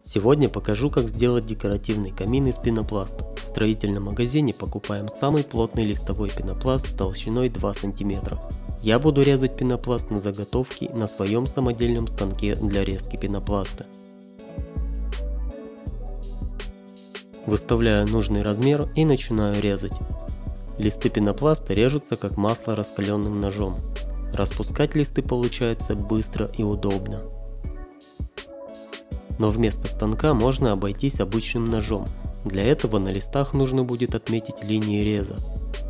Сегодня покажу, как сделать декоративный камин из пенопласта. В строительном магазине покупаем самый плотный листовой пенопласт толщиной 2 см. Я буду резать пенопласт на заготовки на своем самодельном станке для резки пенопласта. Выставляю нужный размер и начинаю резать. Листы пенопласта режутся как масло раскаленным ножом. Распускать листы получается быстро и удобно. Но вместо станка можно обойтись обычным ножом. Для этого на листах нужно будет отметить линии реза,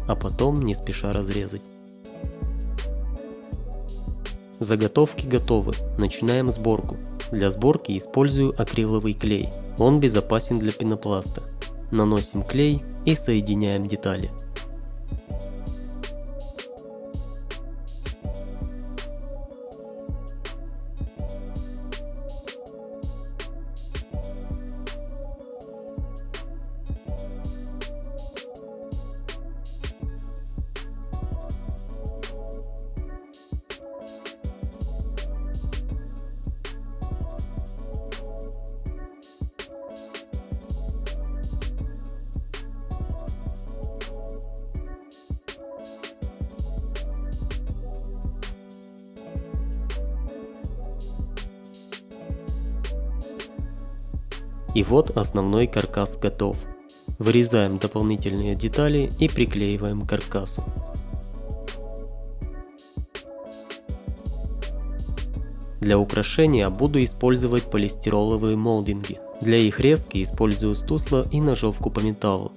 а потом не спеша разрезать. Заготовки готовы. Начинаем сборку. Для сборки использую акриловый клей. Он безопасен для пенопласта. Наносим клей и соединяем детали. И вот основной каркас готов. Вырезаем дополнительные детали и приклеиваем к каркасу. Для украшения буду использовать полистироловые молдинги. Для их резки использую стусло и ножовку по металлу.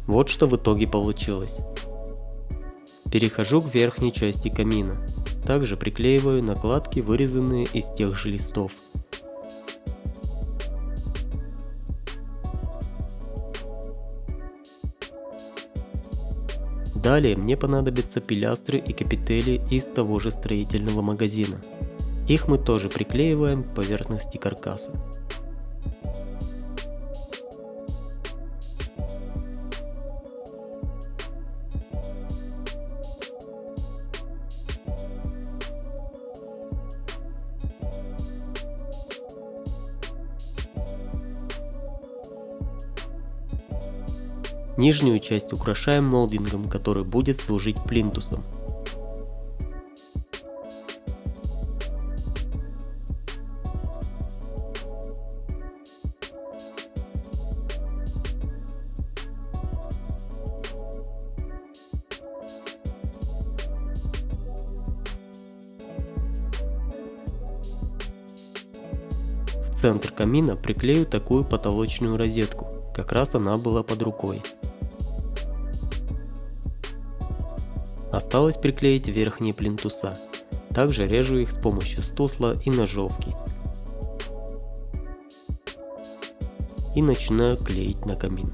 Вот что в итоге получилось. Перехожу к верхней части камина. Также приклеиваю накладки, вырезанные из тех же листов. Далее мне понадобятся пилястры и капители из того же строительного магазина. Их мы тоже приклеиваем к поверхности каркаса. Нижнюю часть украшаем молдингом, который будет служить плинтусом. В центр камина приклею такую потолочную розетку, как раз она была под рукой. Осталось приклеить верхние плинтуса. Также режу их с помощью стусла и ножовки. И начинаю клеить на камин.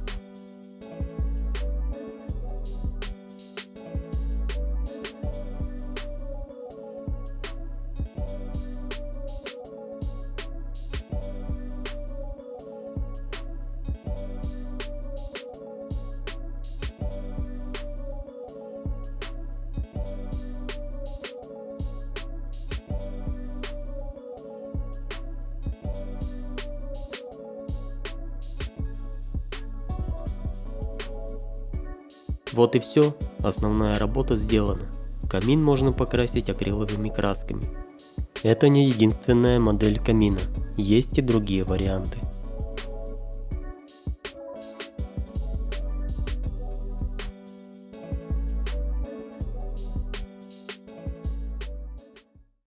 Вот и все, основная работа сделана. Камин можно покрасить акриловыми красками. Это не единственная модель камина, есть и другие варианты.